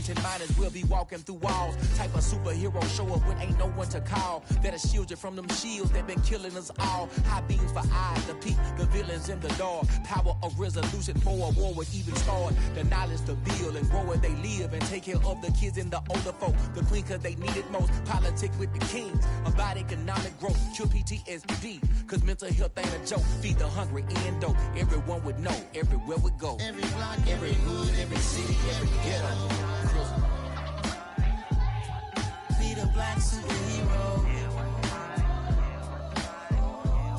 and might as well be walking through walls. Type of superhero show up when ain't no one to call. That'll shield you from them shields that been killing us all. High beams for eyes to peek the villains in the dark. Power of resolution for a war would even start. The knowledge to build and grow where they live and take care of the kids and the older folk. The queen cause they need it most. Politics with the kings. About economic growth. Cure PTSD. Cause mental health ain't a joke. Feed the hungry and dope. Everyone would know everywhere we go. Every block, every hood, every city, every ghetto. Be the black superhero.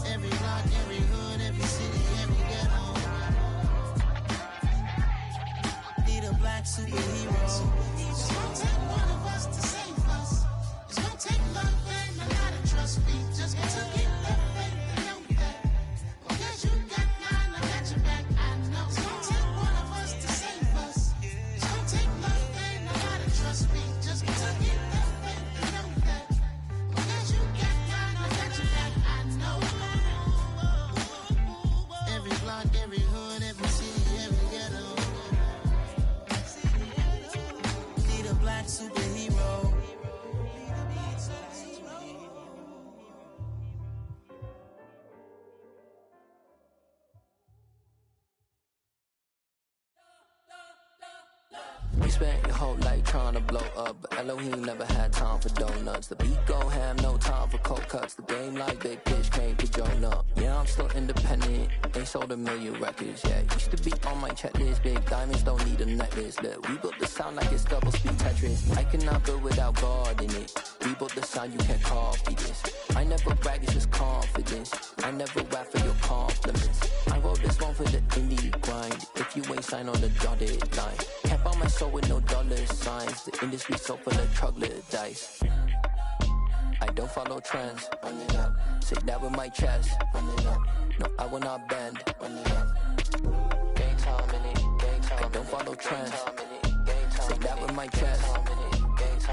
Every block, every hood, every city, every ghetto. Be the black superhero. It's gonna take one of us to save us. It's gonna take love and a lot of trust. We just got to get that faith and know that. Because you got mine, I got your back, I know. It's gonna take one of us to save us. It's gonna take love and a lot of trust. We just got to get that faith and know that. Because you got mine, I got your back, I know. Every block, every hood, every city, every ghetto. Need a black superhero. You spent your whole life trying to blow up, but Elohim never had time for donuts. The beat go ham, no time for cold cuts. The game like big bitch came to join up. Yeah, I'm still independent, ain't sold a million records yet. Used to be on my checklist, big diamonds don't need a necklace. Look, we built the sound like it's double speed Tetris. I cannot build without God in it. We built the sound, you can't copy this. I never brag, it's just confidence. I never rap for your compliments. I wrote this one for the indie grind. If you ain't signed on the dotted line, can't buy my soul with no dollar signs. The industry so full of troglodytes. I don't follow trends. Run it up. Say that with my chest. Run it up. No, I will not bend. Run it up. Game time in it. Game time. I don't follow trends. Say that with my chest.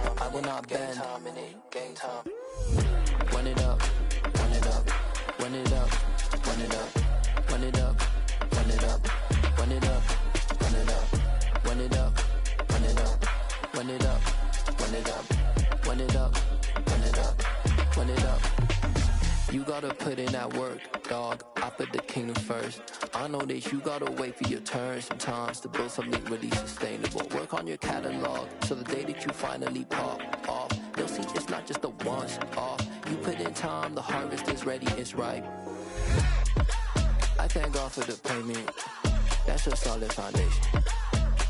No, I will not bend. Game time. Run it up. Run it up. Run it up. Run it up. Run it up. Run it up. Run it up. Run it up. Run it up. Run it up. Run it up. Run it up. Run it up. Run it up. Run it up. You gotta put in that work, dog. I put the kingdom first. I know that you gotta wait for your turn sometimes to build something really sustainable. Work on your catalog, so the day that you finally pop off, they'll see it's not just a once off. You put in time, the harvest is ready, it's ripe. I thank God for the payment. That's a solid foundation.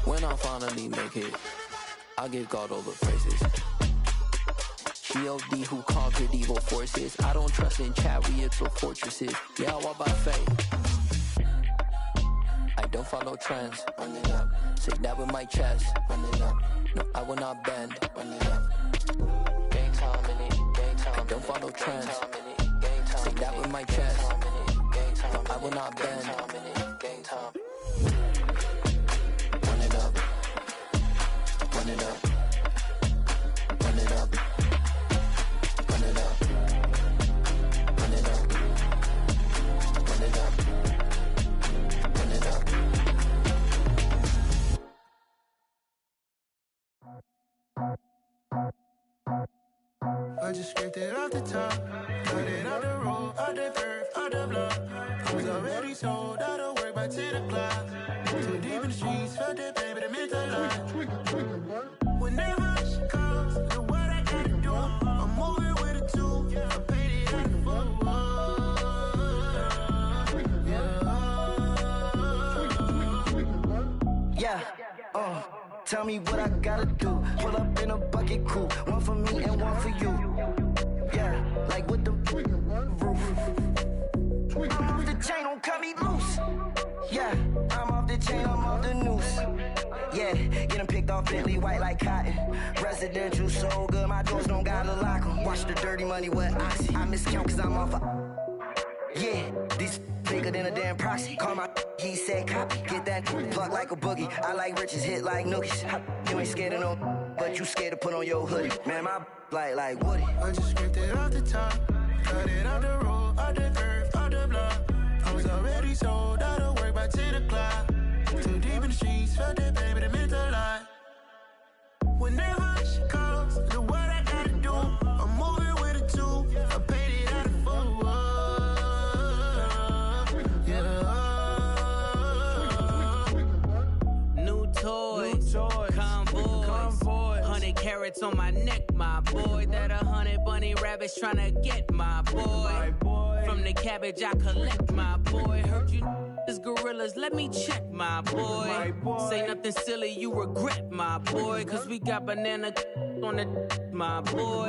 When I finally make it, I give God all the praises. G.O.D. who conquered evil forces. I don't trust in chariots or fortresses. Yeah, I walk by faith. I don't follow trends. Run it up. Say that with my chest. Run it up. No, I will not bend. Run it up. Game time in it. Game time. I don't follow trends. Say that with my chest. No, I will not bend. Game time. Run it up. Run it up. Run it up. Run it up. Run it up. Run it up. Run it up. I just scraped it off the top, cut it out the road, out the earth, out the block. I was already sold, out of work by 10 o'clock. Too deep in the streets, felt that baby, the mental lie. Whenever she calls, do what I gotta do. I'm moving with a two, I paid it out the full. Yeah, tell me what I gotta do. Pull up in a bucket crew, one for me and one for you. Yeah, like with the roof. I'm off the chain, don't cut me loose. Yeah, I'm off the chain, I'm off the noose. Yeah, getting picked off Bentley white like cotton. Residential so good, my doors don't gotta lock 'em. Watch the dirty money with oxy. I miscount cause I'm off a... Yeah, these bigger than a damn proxy. Call my he said copy. Get that plug like a boogie. I like riches, hit like nookies. You ain't scared of no, but you scared to put on your hoodie. Man, my like Woody. I just scraped it off the top, cut it out the road, out the earth, out the block. I was already sold, out of work by 10 o'clock. Too deep in the streets, felt that baby, the mental lie. Whenever she calls, do what I gotta do. I'm moving with a two. I paid it out of full. Yeah. New toys, convoys, 100 carats on my neck, my boy. That 100 bunny rabbits tryna get my boy. From the cabbage I collect, my boy. Heard you is gorillas, let me check, my boy. Say nothing silly, you regret, my boy. Cause we got banana on the my boy.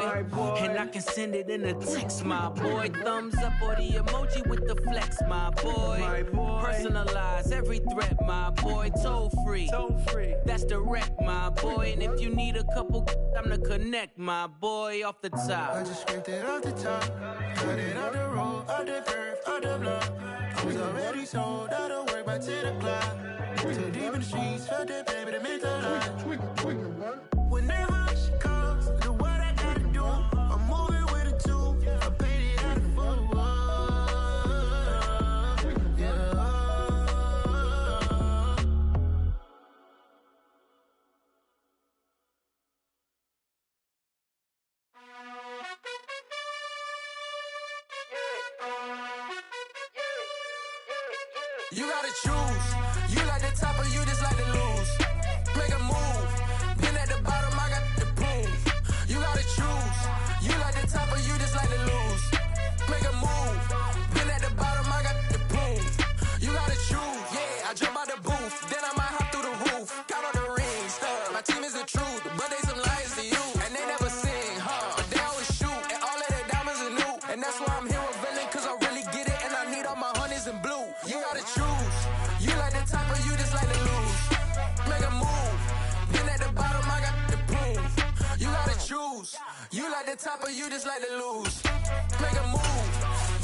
And I can send it in a text, my boy. Thumbs up or the emoji with the flex, my boy. Personalize every threat, my boy. Toll free, that's direct, my boy. And if you need a couple, I'm to connect, my boy, off the top. I just scraped it off the top, cut it off the road, off the curve, off the block. I was already sold out of work by 10 o'clock. Too deep in the streets, felt that baby to make the line. Whenever she calls, do what I gotta do. I'm moving with a two. I paid it out of full. Yeah. You gotta choose. You like the top or you just like to lose. Make a move. Been at the bottom, I got the proof. You gotta choose. You like the top or you just like to lose. Make a move. Been at the bottom, I got the proof. You gotta choose. Yeah, I jump out the booth. Then I might hop through the roof. Count on the rings. My team is the truth, but they some liars to you. And they never sing, but they always shoot. And all of their diamonds are new. And that's why I'm here with Villain, cause I really get it. And I need all my honeys in blue. You gotta choose. You like the top or you just like to lose. Make a move. Been at the bottom, I got the proof. You gotta choose. You like the top or you just like to lose. Make a move.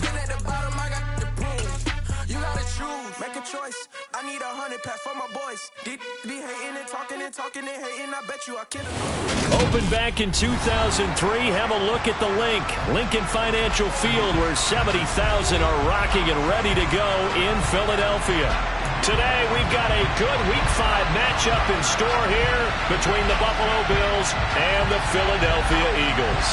Been at the bottom, I got the proof. You gotta choose. Make a choice. I need 100 pack for my boys. Be hating and talking and talking and hating. I bet you I can. Opened back in 2003. Have a look at the link. Lincoln Financial Field, where 70,000 are rocking and ready to go in Philadelphia. Today, we've got a good Week 5 matchup in store here between the Buffalo Bills and the Philadelphia Eagles.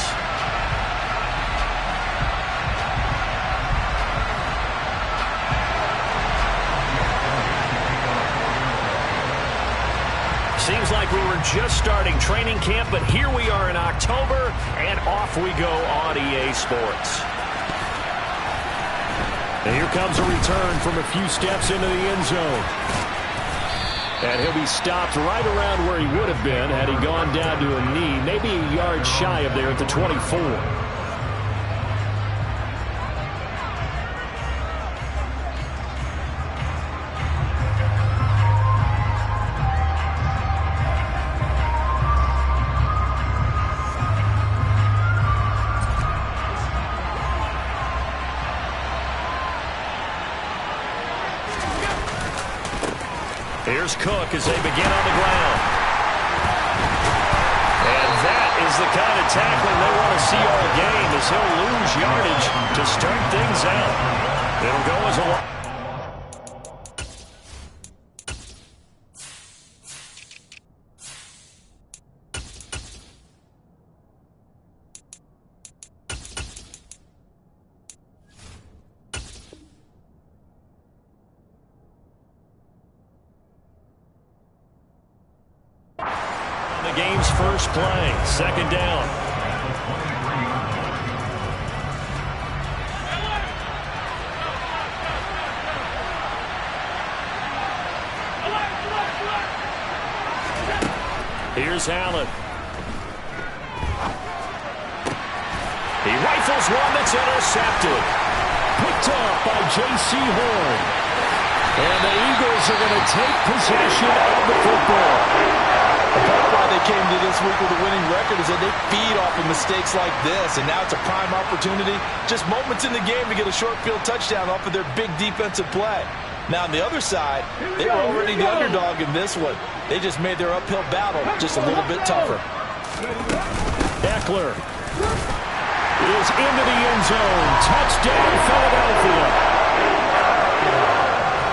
Seems like we were just starting training camp, but here we are in October, and off we go on EA Sports. And here comes a return from a few steps into the end zone. And he'll be stopped right around where he would have been had he gone down to a knee, maybe a yard shy of there at the 24. Here's Cook as they begin on the ground. And that is the kind of tackling they want to see all game, as he'll lose yardage to start things out. It'll go as a long. The game's first play, second down. Here's Allen. He rifles one that's intercepted. Picked up by J.C. Horn. And the Eagles are going to take possession of the football. Part of why they came to this week with a winning record is that they feed off of mistakes like this, and now it's a prime opportunity, just moments in the game to get a short field touchdown off of their big defensive play. Now on the other side, they were already the underdog in this one. They just made their uphill battle just a little bit tougher. Eckler is into the end zone. Touchdown, Philadelphia.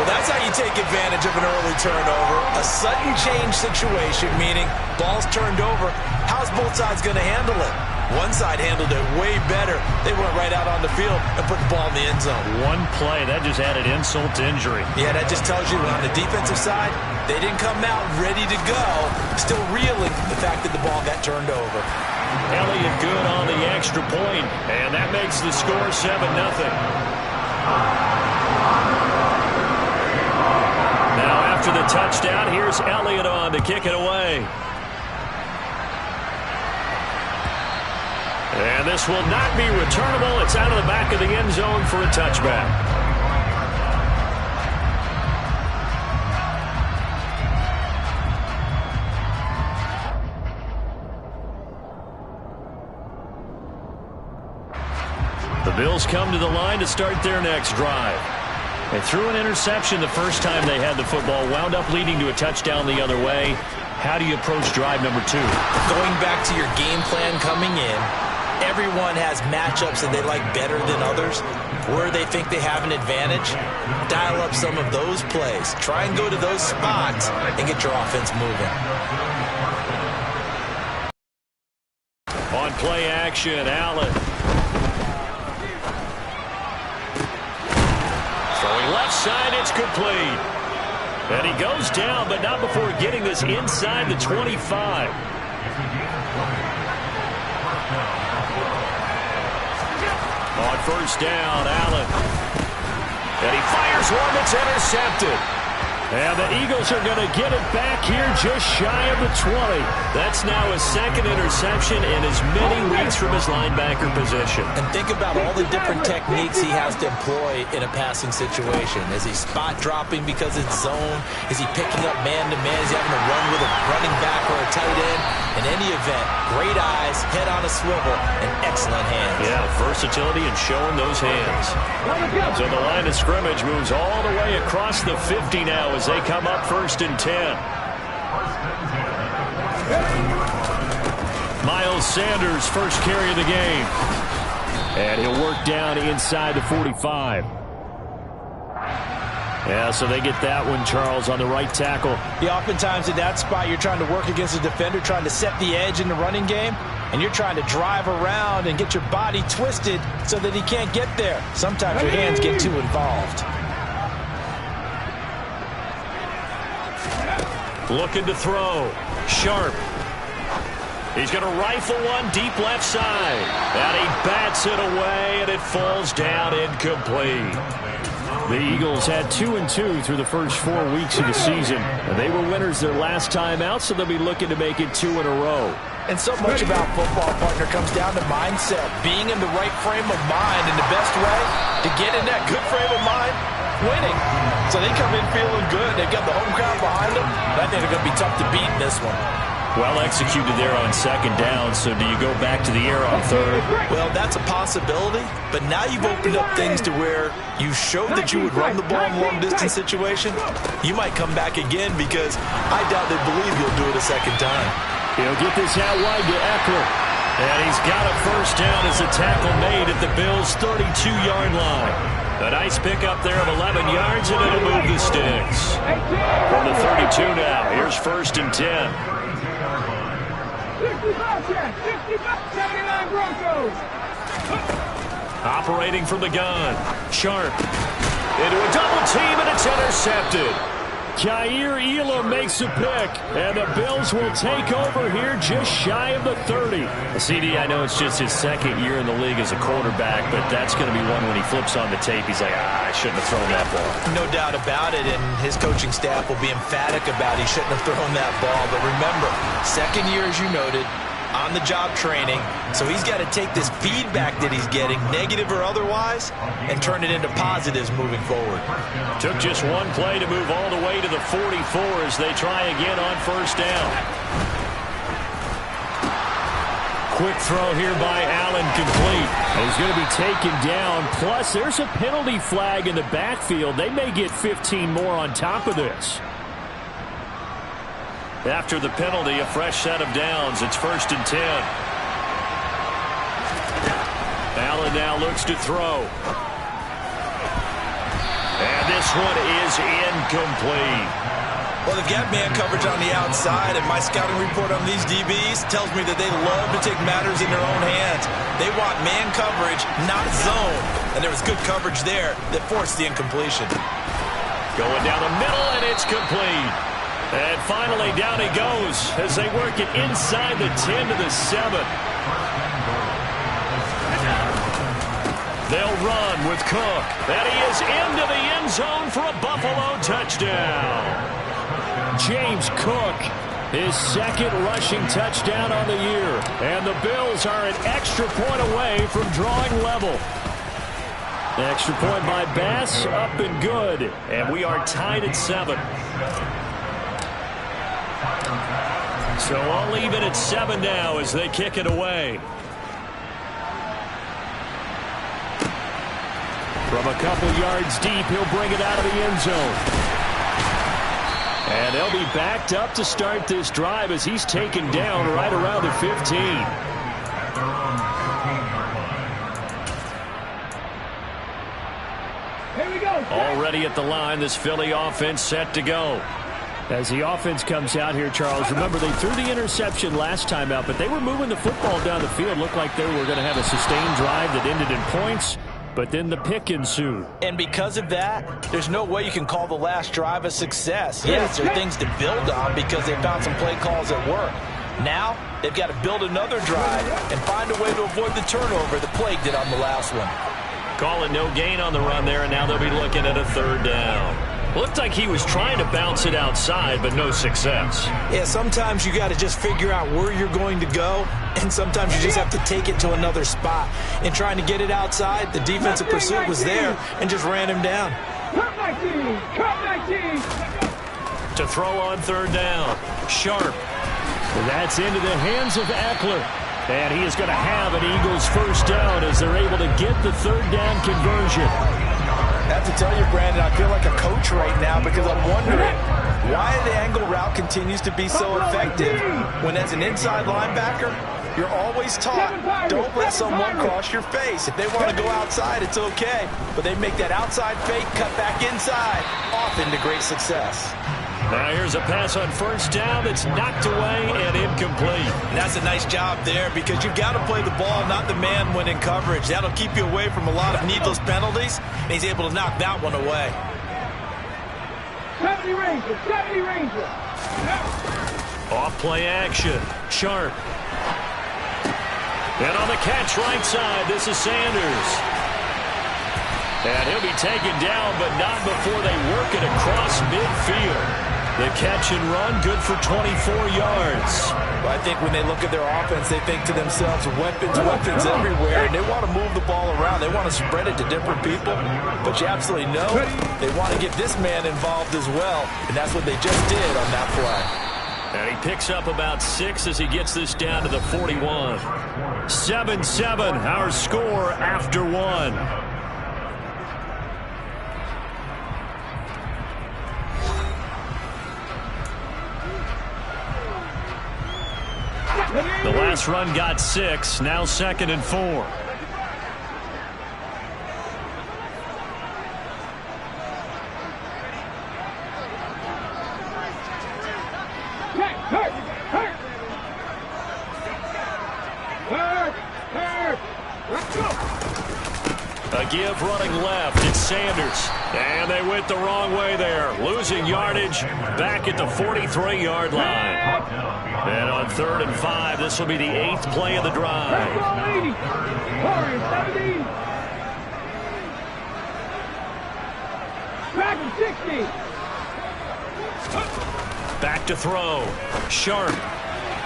That's how you take advantage of an early turnover. A sudden change situation, meaning ball's turned over. How's both sides going to handle it? One side handled it way better. They went right out on the field and put the ball in the end zone. One play, that just added insult to injury. Yeah, that just tells you on the defensive side, they didn't come out ready to go. Still reeling the fact that the ball got turned over. Elliott good on the extra point, and that makes the score 7-0. Now after the touchdown, here's Elliott on to kick it away. And this will not be returnable. It's out of the back of the end zone for a touchback. The Bills come to the line to start their next drive. They threw an interception the first time they had the football, wound up leading to a touchdown the other way. How do you approach drive number 2? Going back to your game plan coming in, everyone has matchups that they like better than others, where they think they have an advantage. Dial up some of those plays. Try and go to those spots and get your offense moving. On play action, Allen. Throwing left side, it's complete. And he goes down, but not before getting this inside the 25. On first down, Allen. And he fires one that's intercepted. And the Eagles are going to get it back here just shy of the 20. That's now his second interception in as many weeks from his linebacker position. And think about all the different techniques he has to employ in a passing situation. Is he spot dropping because it's zone? Is he picking up man-to-man? Is he having to run with a running back or a tight end? In any event, great eyes, head on a swivel, and excellent hands. Yeah, versatility and showing those hands. So the line of scrimmage moves all the way across the 50 now as they come up 1st and 10. Miles Sanders, first carry of the game. And he'll work down inside the 45. Yeah, so they get that one, Charles, on the right tackle. Yeah, oftentimes in that spot, you're trying to work against a defender, trying to set the edge in the running game, and you're trying to drive around and get your body twisted so that he can't get there. Sometimes your hands get too involved. Looking to throw. Sharp. He's going to rifle one deep left side. And he bats it away, and it falls down incomplete. The Eagles had 2-2 through the first 4 weeks of the season. And they were winners their last time out, so they'll be looking to make it 2 in a row. And so much about football, partner, comes down to mindset. Being in the right frame of mind, and the best way to get in that good frame of mind, winning. So they come in feeling good. They've got the home crowd behind them. But I think they're going to be tough to beat in this one. Well executed there on second down, so do you go back to the air on third? Well, that's a possibility, but now you've opened up things to where you showed that you would run the ball in long-distance situation. You might come back again because I doubt they believe you'll do it a second time. He'll get this out wide to Eckler, and he's got a first down as the tackle made at the Bills' 32-yard line. A nice pickup there of 11 yards, and it'll move the sticks. From the 32 now, here's 1st and 10. 79 Broncos. Operating from the gun. Sharp. Into a double team, and it's intercepted. Jair Elam makes a pick, and the Bills will take over here just shy of the 30. CD, I know it's just his second year in the league as a quarterback, but that's going to be one when he flips on the tape. He's like, I shouldn't have thrown that ball. No doubt about it, and his coaching staff will be emphatic about he shouldn't have thrown that ball. But remember, second year, as you noted, on-the-job training, so he's got to take this feedback that he's getting, negative or otherwise, and turn it into positives moving forward. Took just one play to move all the way to the 44 as they try again on first down. Quick throw here by Allen, complete. He's going to be taken down, plus there's a penalty flag in the backfield. They may get 15 more on top of this. After the penalty, a fresh set of downs. It's 1st and 10. Allen now looks to throw. And This one is incomplete. Well, they've got man coverage on the outside, and my scouting report on these DBs tells me that they love to take matters in their own hands. They want man coverage, not zone. And there was good coverage there that forced the incompletion. Going down the middle, and it's complete. And finally, down he goes as they work it inside the 10 to the 7. They'll run with Cook. And he is into the end zone for a Buffalo touchdown. James Cook, his second rushing touchdown on the year. And the Bills are an extra point away from drawing level. The extra point by Bass, up and good. And we are tied at 7. So I'll leave it at 7 now as they kick it away. From a couple yards deep, he'll bring it out of the end zone. And they'll be backed up to start this drive as he's taken down right around the 15. Here we go. Already at the line, this Philly offense set to go. As the offense comes out here, Charles, remember they threw the interception last time out, but they were moving the football down the field. Looked like they were going to have a sustained drive that ended in points. But then the pick ensued. And because of that, there's no way you can call the last drive a success. Yes, there are things to build on because they found some play calls that work. Now, they've got to build another drive and find a way to avoid the turnover the Plague did on the last one. Calling no gain on the run there, and now they'll be looking at a 3rd down. Looked like he was trying to bounce it outside, but no success. Yeah, sometimes you got to just figure out where you're going to go, and sometimes you just have to take it to another spot. In trying to get it outside, the defensive pursuit was there and just ran him down. Cut 19! Cut 19! To throw on 3rd down. Sharp. That's into the hands of Eckler. And he is going to have an Eagles 1st down as they're able to get the 3rd down conversion. I have to tell you, Brandon, I feel like a coach right now because I'm wondering why the angle route continues to be so effective when as an inside linebacker, you're always taught, don't let someone cross your face. If they want to go outside, it's okay. But they make that outside fake, cut back inside, often to great success. Now here's a pass on 1st down that's knocked away and incomplete. And that's a nice job there because you've got to play the ball, not the man when in coverage. That'll keep you away from a lot of needless penalties, and he's able to knock that one away. 70 Ranger! 70 Ranger! Off play action. Sharp. And on the catch right side, this is Sanders. And he'll be taken down, but not before they work it across midfield. The catch and run, good for 24 yards. Well, I think when they look at their offense, they think to themselves, weapons everywhere, and they want to move the ball around. They want to spread it to different people, but you absolutely know they want to get this man involved as well, and that's what they just did on that play. And he picks up about 6 as he gets this down to the 41. 7-7, our score after 1. The last run got 6, now 2nd and 4. A give running left, it's Sanders. And they went the wrong way there, losing yardage back at the 43-yard line. And on 3rd and 5, this will be the 8th play of the drive. Back to throw. Sharp.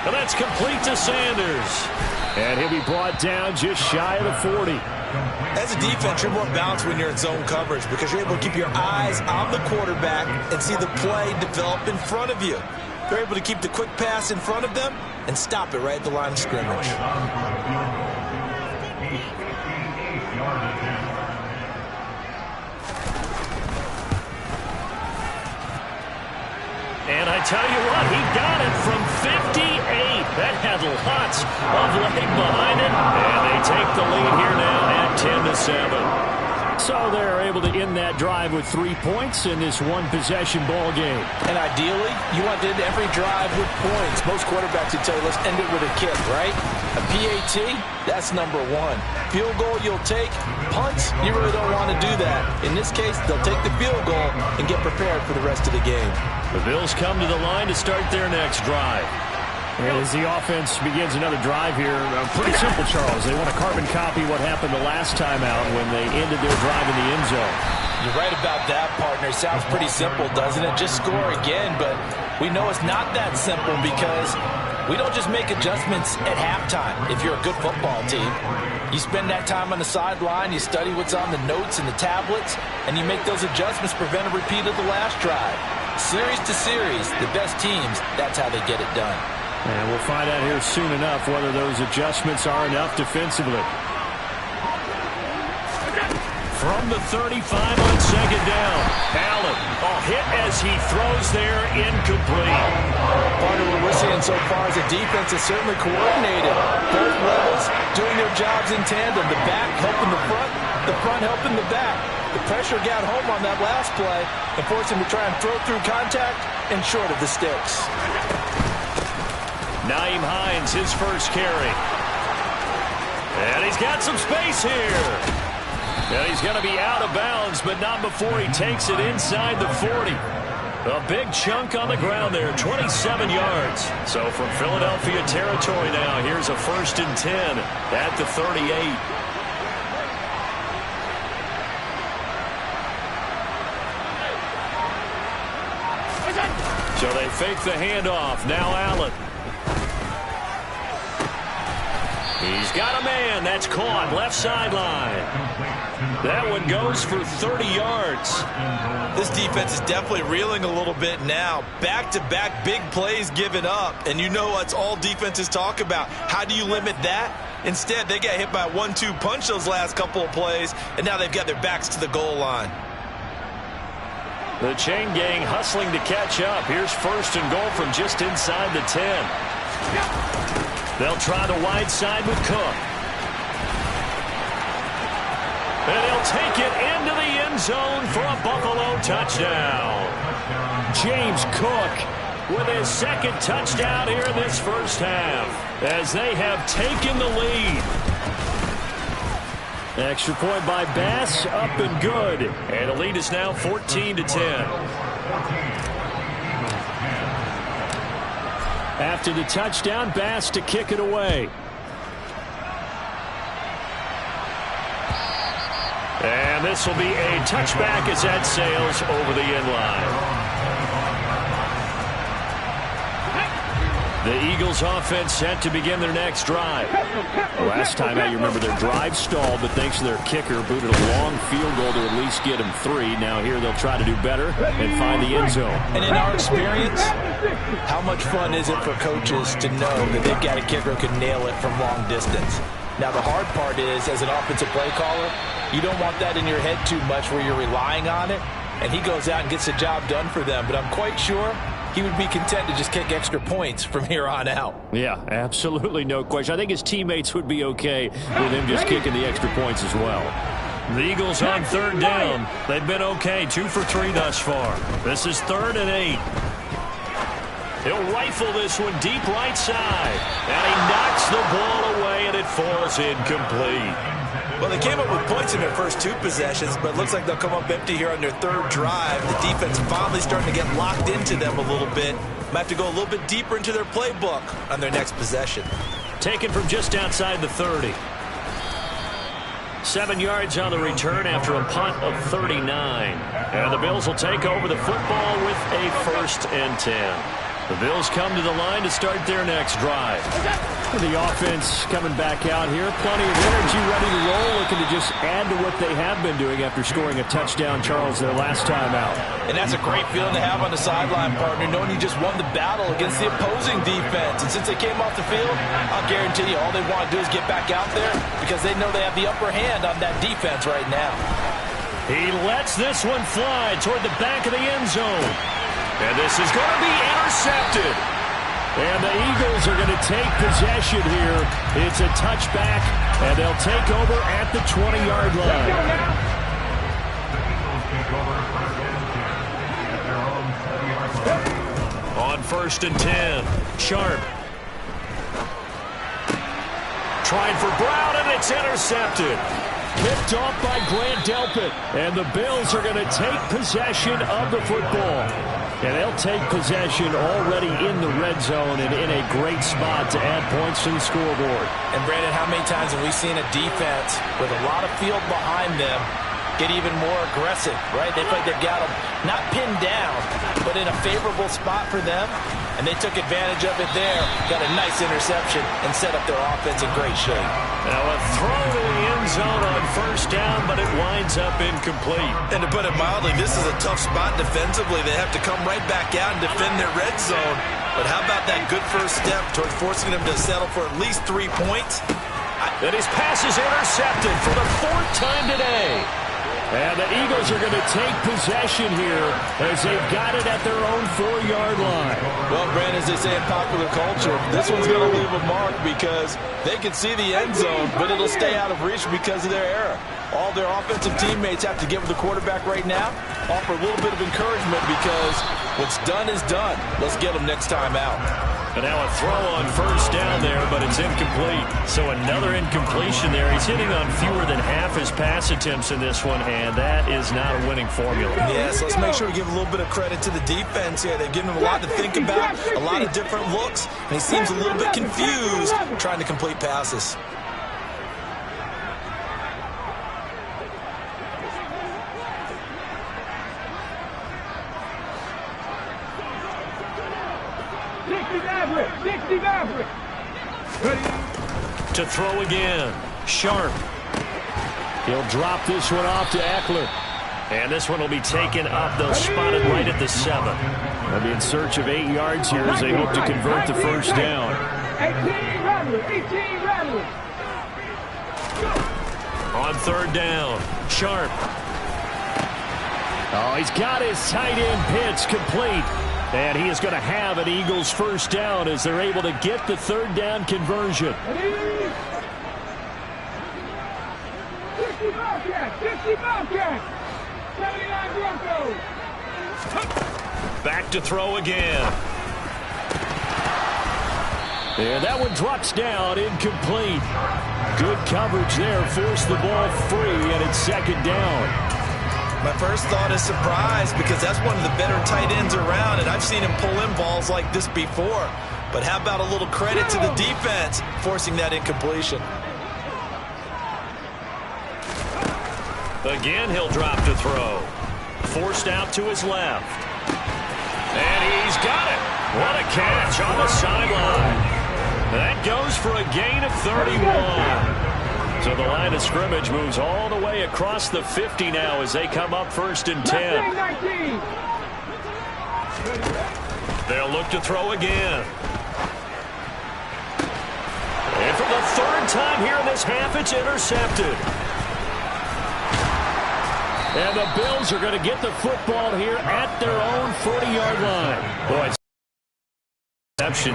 And that's complete to Sanders. And he'll be brought down just shy of the 40. As a defense, you're more balanced when you're in zone coverage because you're able to keep your eyes on the quarterback and see the play develop in front of you. They're able to keep the quick pass in front of them and stop it right at the line of scrimmage. And I tell you what, he got it from 58. That had lots of leg behind it. And they take the lead here now at 10-7. So they're able to end that drive with 3 points in this one-possession ball game. And ideally, you want to end every drive with points. Most quarterbacks would tell you, let's end it with a kick, right? A PAT, that's number one. Field goal you'll take. Punts, you really don't want to do that. In this case, they'll take the field goal and get prepared for the rest of the game. The Bills come to the line to start their next drive. As the offense begins another drive here, pretty simple, Charles. They want to carbon copy what happened the last time out when they ended their drive in the end zone. You're right about that, partner. Sounds pretty simple, doesn't it? Just score again, but we know it's not that simple because we don't just make adjustments at halftime if you're a good football team. You spend that time on the sideline, you study what's on the notes and the tablets, and you make those adjustments, prevent a repeat of the last drive. Series to series, the best teams, that's how they get it done. And we'll find out here soon enough whether those adjustments are enough defensively. From the 35 on second down, Allen, hit as he throws there, incomplete. Part of what we're seeing so far is the defense is certainly coordinated. Both levels doing their jobs in tandem. The back helping the front helping the back. The pressure got home on that last play and forced him to try and throw through contact and short of the sticks. Nyheim Hines, his first carry. And he's got some space here. And he's going to be out of bounds, but not before he takes it inside the 40. A big chunk on the ground there, 27 yards. So from Philadelphia territory now, here's a 1st and 10 at the 38. So they fake the handoff. Now Allen. He's got a man. That's caught. Left sideline. That one goes for 30 yards. This defense is definitely reeling a little bit now. Back-to-back big plays given up. And you know what all defenses talk about. How do you limit that? Instead, they got hit by a 1-2 punch those last couple of plays, and now they've got their backs to the goal line. The chain gang hustling to catch up. Here's 1st and goal from just inside the 10. They'll try the wide side with Cook. And he'll take it into the end zone for a Buffalo touchdown. James Cook with his 2nd touchdown here in this first half as they have taken the lead. Extra point by Bass, up and good. And the lead is now 14-10. After the touchdown, Bass to kick it away. And this will be a touchback as that sails over the end line. The Eagles offense set to begin their next drive. Last time out, you remember their drive stalled, but thanks to their kicker, booted a long field goal to at least get them 3. Now here they'll try to do better and find the end zone. And in our experience, how much fun is it for coaches to know that they've got a kicker who can nail it from long distance? Now the hard part is, as an offensive play caller, you don't want that in your head too much where you're relying on it, and he goes out and gets the job done for them. But I'm quite sure he would be content to just kick extra points from here on out. Yeah, absolutely no question. I think his teammates would be okay with him just kicking the extra points as well. The Eagles on 3rd down. They've been okay, 2 for 3 thus far. This is 3rd and 8. He'll rifle this one deep right side. And he knocks the ball away, and it falls incomplete. Well, they came up with points in their first 2 possessions, but it looks like they'll come up empty here on their 3rd drive. The defense finally starting to get locked into them a little bit. Might have to go a little bit deeper into their playbook on their next possession. Taken from just outside the 30. 7 yards on the return after a punt of 39. And the Bills will take over the football with a 1st and 10. The Bills come to the line to start their next drive. The offense coming back out here. Plenty of energy, ready to roll, looking to just add to what they have been doing after scoring a touchdown, Charles, their last time out. And that's a great feeling to have on the sideline, partner, knowing you just won the battle against the opposing defense. And since they came off the field, I'll guarantee you all they want to do is get back out there because they know they have the upper hand on that defense right now. He lets this one fly toward the back of the end zone. And this is going to be intercepted. And the Eagles are going to take possession here. It's a touchback, and they'll take over at the 20-yard line. On 1st and 10, Sharp. Trying for Brown, and it's intercepted. Picked off by Grant Delpit. And the Bills are going to take possession of the football. And they'll take possession already in the red zone and in a great spot to add points to the scoreboard. And Brandon, how many times have we seen a defense with a lot of field behind them get even more aggressive, right? They feel like they've got them not pinned down, but in a favorable spot for them. And they took advantage of it there, got a nice interception, and set up their offense in great shape. Now a throw to the end zone on 1st down, but it winds up incomplete. And to put it mildly, this is a tough spot defensively. They have to come right back out and defend their red zone. But how about that good first step towards forcing them to settle for at least 3 points? And his pass is intercepted for the 4th time today. And the Eagles are going to take possession here as they've got it at their own 4-yard line. Well, Brandon, as they say in popular culture, this one's going to leave a mark because they can see the end zone, but it'll stay out of reach because of their error. All their offensive teammates have to give the quarterback right now, offer a little bit of encouragement because what's done is done. Let's get them next time out. And now a throw on 1st down there, but it's incomplete. So another incompletion there. He's hitting on fewer than half his pass attempts in this one, and that is not a winning formula. Yes, let's make sure we give a little bit of credit to the defense here. They've given him a lot to think about, a lot of different looks, and he seems a little bit confused trying to complete passes. To throw again, Sharp. He'll drop this one off to Eckler. And this one will be taken up. They'll spot it right at the 7. They'll be in search of 8 yards here as they hope to convert the 1st down. 18 Rattler. On 3rd down, Sharp. Oh, he's got his tight end pitch complete. And he is going to have an Eagles 1st down as they're able to get the 3rd down conversion. 50 Bobcats. 79 Broncos. Back to throw again. And that one drops down, incomplete. Good coverage there, forced the ball free, and it's 2nd down. My first thought is surprise because that's one of the better tight ends around, and I've seen him pull in balls like this before. But how about a little credit to the defense forcing that incompletion? Again, he'll drop to throw. Forced out to his left. And he's got it. What a catch on the sideline. That goes for a gain of 31. So the line of scrimmage moves all the way across the 50 now as they come up 1st and 10. They'll look to throw again. And for the 3rd time here in this half, it's intercepted. And the Bills are going to get the football here at their own 40-yard line. Boy,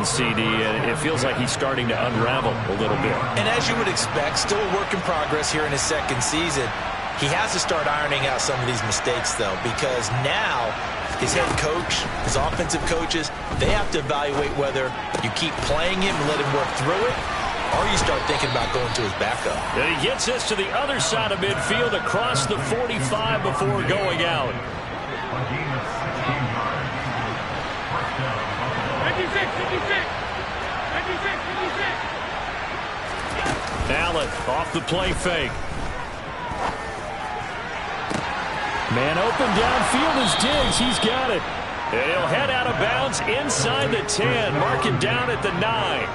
CD, and it feels like he's starting to unravel a little bit. And as you would expect, still a work in progress here in his 2nd season. He has to start ironing out some of these mistakes, though, because now his head coach, his offensive coaches, they have to evaluate whether you keep playing him and let him work through it, or you start thinking about going to his backup. And he gets this to the other side of midfield across the 45 before going out. 56. Allen off the play fake. Man open downfield is Diggs. He's got it. And he'll head out of bounds inside the 10. Mark it down at the 9.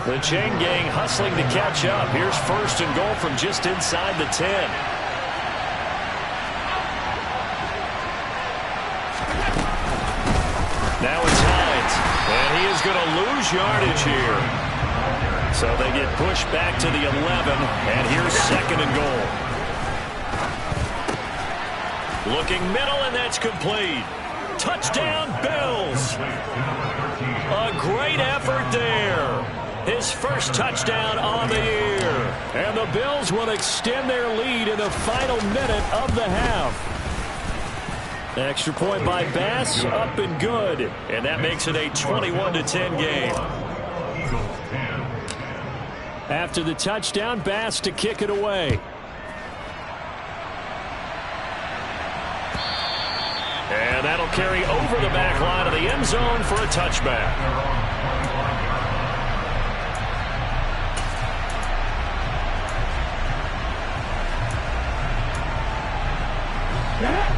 The chain gang hustling to catch up. Here's 1st and goal from just inside the 10. Now it's Hines. And he is going to lose yardage here. So they get pushed back to the 11. And here's 2nd and goal. Looking middle, and that's complete. Touchdown, Bills. A great effort there. His first touchdown on the year. And the Bills will extend their lead in the final minute of the half. Extra point by Bass, up and good. And that makes it a 21-10 game. After the touchdown, Bass to kick it away. And that'll carry over the back line of the end zone for a touchback.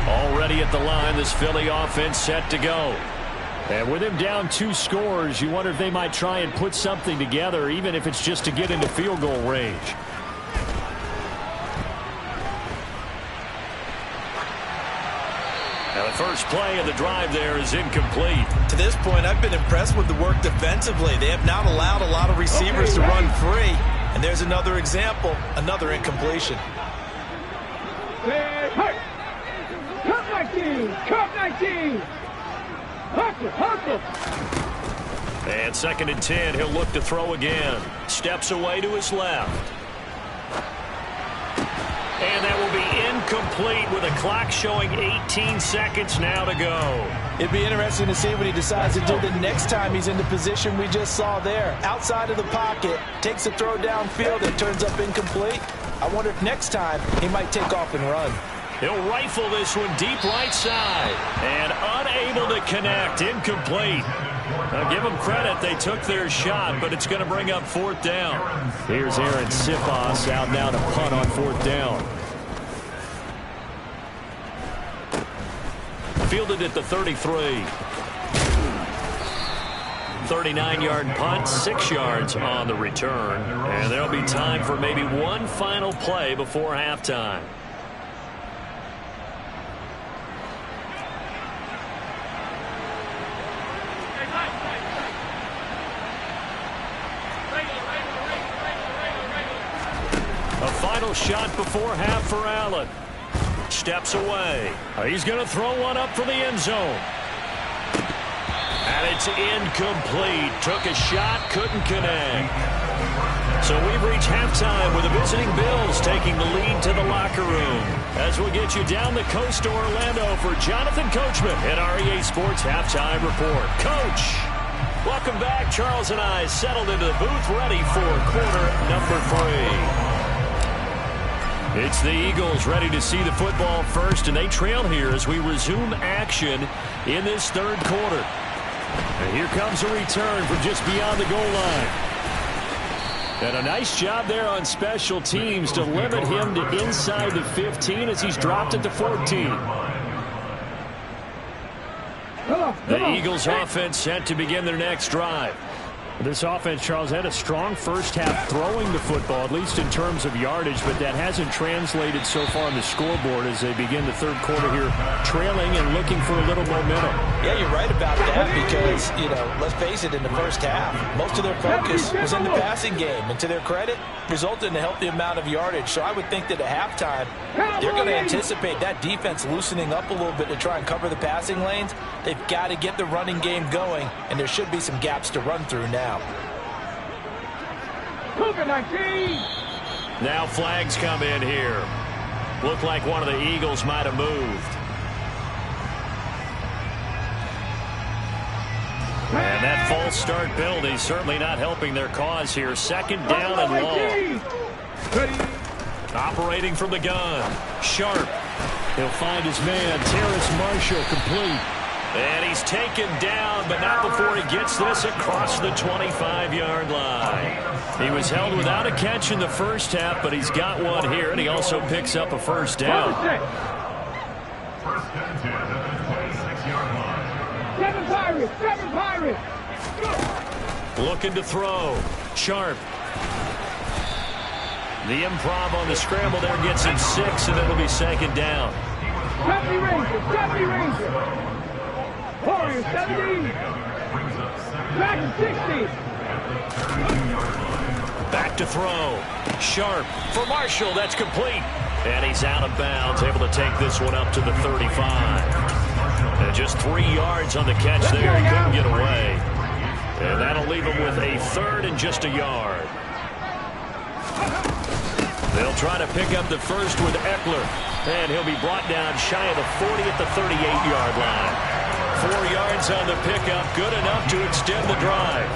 Already at the line, this Philly offense set to go. And with him down 2 scores, you wonder if they might try and put something together, even if it's just to get into field goal range. Now the first play of the drive there is incomplete. To this point, I've been impressed with the work defensively. They have not allowed a lot of receivers to run free. And there's another example, another incompletion. Cup 19! Cup 19! Hustle! And 2nd and 10, he'll look to throw again. Steps away to his left. And that will be incomplete with a clock showing 18 seconds now to go. It'd be interesting to see what he decides to do the next time he's in the position we just saw there. Outside of the pocket, takes a throw downfield that turns up incomplete. I wonder if next time he might take off and run. He'll rifle this one deep right side. And unable to connect. Incomplete. Now give them credit. They took their shot, but it's going to bring up 4th down. Here's Aaron Sipos out now to punt on 4th down. Fielded at the 33. 39-yard punt, 6 yards on the return. And there'll be time for maybe one final play before halftime. A final shot before half for Allen. Steps away. He's going to throw one up for the end zone. And it's incomplete. Took a shot, couldn't connect. So we've reached halftime with the visiting Bills taking the lead to the locker room. As we'll get you down the coast to Orlando for Jonathan Coachman at REA Sports Halftime Report. Coach, welcome back. Charles and I settled into the booth ready for quarter number 3. It's the Eagles ready to see the football first, and they trail here as we resume action in this 3rd quarter. And here comes a return from just beyond the goal line. And a nice job there on special teams to limit him to inside the 15 as he's dropped at the 14. The Eagles offense set to begin their next drive. This offense, Charles, had a strong first half throwing the football, at least in terms of yardage, but that hasn't translated so far on the scoreboard as they begin the 3rd quarter here, trailing and looking for a little momentum. Yeah, you're right about that because, let's face it, in the first half, most of their focus was in the passing game. And to their credit, resulted in a healthy amount of yardage. So I would think that at halftime, they're going to anticipate that defense loosening up a little bit to try and cover the passing lanes. They've got to get the running game going, and there should be some gaps to run through now. Now flags come in here. Looked like one of the Eagles might have moved. And that false start penalty certainly not helping their cause here. 2nd down and long. Operating from the gun. Sharp. He'll find his man, Terrace Marshall, complete. And he's taken down, but not before he gets this across the 25-yard line. He was held without a catch in the first half, but he's got one here, and he also picks up a 1st down. 7 Pirates! Looking to throw. Sharp. The improv on the scramble there gets him 6, and it'll be 2nd down. Deputy Ranger! Warriors 70. Back to 60. Back to throw. Sharp for Marshall. That's complete. And he's out of bounds, able to take this one up to the 35. And just 3 yards on the catch there. He couldn't get away. And that'll leave him with a 3rd and just a yard. They'll try to pick up the first with Eckler. And he'll be brought down shy of the 40 at the 38-yard line. 4 yards on the pickup, good enough to extend the drive.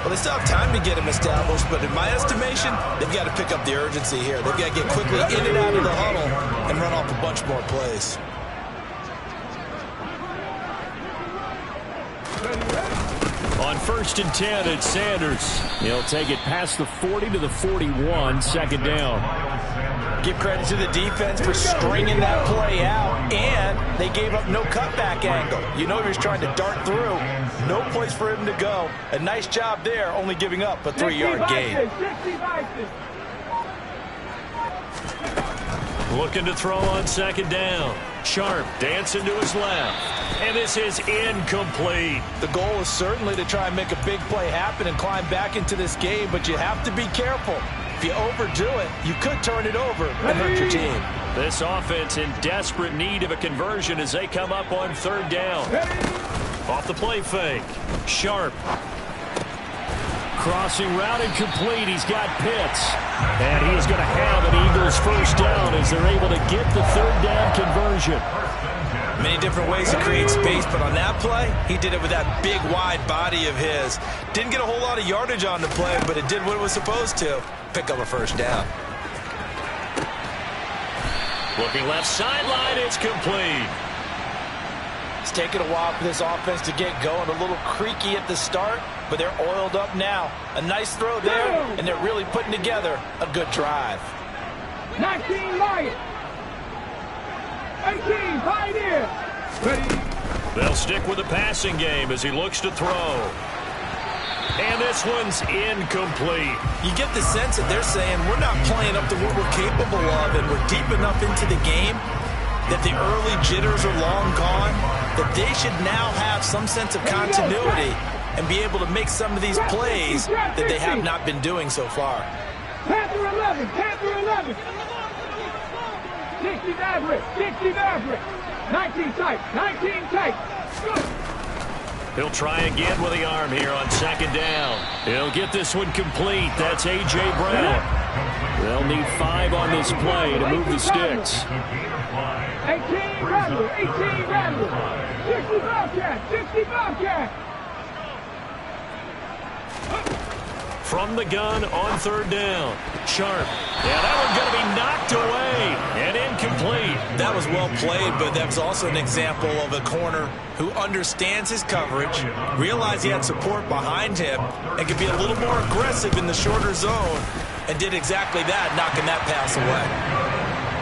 Well, they still have time to get him established, but in my estimation, they've got to pick up the urgency here. They've got to get quickly in and out of the huddle and run off a bunch more plays. On 1st and 10, it's Sanders. He'll take it past the 40 to the 41, second down. Give credit to the defense for stringing that play out, and they gave up no cutback angle. You know he was trying to dart through. No place for him to go. A nice job there, only giving up a 3-yard gain. Looking to throw on second down. Sharp dancing to his left. And this is incomplete. The goal is certainly to try and make a big play happen and climb back into this game, but you have to be careful. If you overdo it, you could turn it over and hurt your team. This offense in desperate need of a conversion as they come up on 3rd down. Off the play fake. Sharp. Crossing route incomplete. He's got Pitts. And he is going to have an Eagles first down as they're able to get the 3rd down conversion. Many different ways to create space, but on that play, he did it with that big, wide body of his. Didn't get a whole lot of yardage on the play, but it did what it was supposed to. Pick up a first down. Looking left sideline, it's complete. It's taken a while for this offense to get going. A little creaky at the start, but they're oiled up now. A nice throw there, and they're really putting together a good drive. 19 Lions. 18 Pioneers. Ready. They'll stick with the passing game as he looks to throw. And this one's incomplete. You get the sense that they're saying we're not playing up to what we're capable of, and we're deep enough into the game that the early jitters are long gone, that they should now have some sense of continuity and be able to make some of these plays that they have not been doing so far. Panther 11, Panther 11. 60 average, 60 average. 19 tight, 19 tight. Go. He'll try again with the arm here on second down. He'll get this one complete. That's A.J. Brown. They'll need 5 on this play to move the sticks. 18 Rattler, 18 Rattler. 60 Bobcat, 60 Bobcat. From the gun on 3rd down. Sharp. Yeah, that one's going to be knocked away and incomplete. That was well played, but that was also an example of a corner who understands his coverage, realized he had support behind him, and could be a little more aggressive in the shorter zone, and did exactly that, knocking that pass away.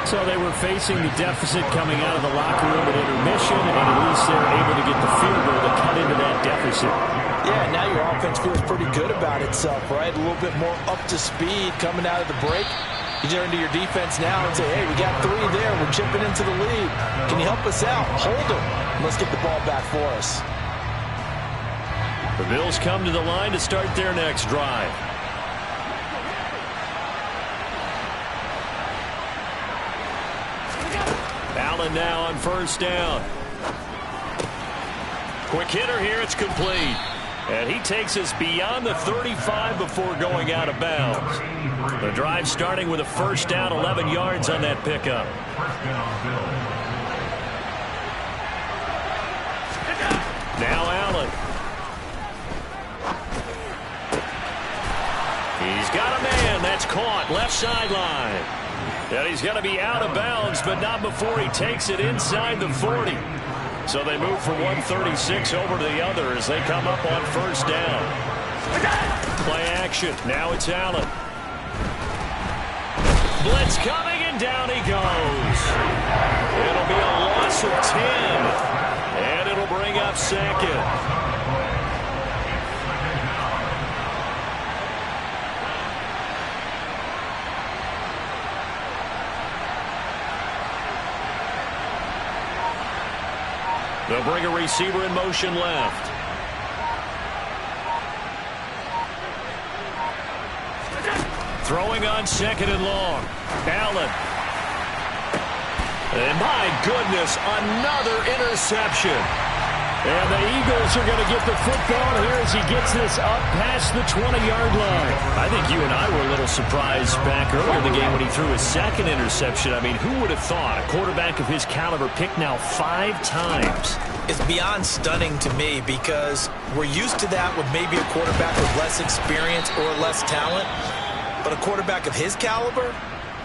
So they were facing the deficit coming out of the locker room at intermission, and at least they're able to get the field goal to cut into that deficit. Yeah, now your offense feels pretty good about itself, right? A little bit more up to speed coming out of the break. You turn to your defense now and say, hey, we got 3 there. We're chipping into the lead. Can you help us out? Hold them. Let's get the ball back for us. The Bills come to the line to start their next drive. Allen now on 1st down. Quick hitter here. It's complete. And he takes us beyond the 35 before going out of bounds. The drive starting with a first down, 11 yards on that pickup. Now Allen. He's got a man. That's caught. Left sideline. And he's going to be out of bounds, but not before he takes it inside the 40. So they move from 136 over to the other as they come up on 1st down. Play action. Now it's Allen. Blitz coming, and down he goes. It'll be a loss of 10. And it'll bring up 2nd. They'll bring a receiver in motion left. Throwing on 2nd and long. Allen. And my goodness, another interception. And the Eagles are going to get the football here as he gets this up past the 20-yard line. I think you and I were a little surprised back earlier in the game when he threw his second interception. I mean, who would have thought a quarterback of his caliber picked now 5 times? It's beyond stunning to me because we're used to that with maybe a quarterback with less experience or less talent. But a quarterback of his caliber,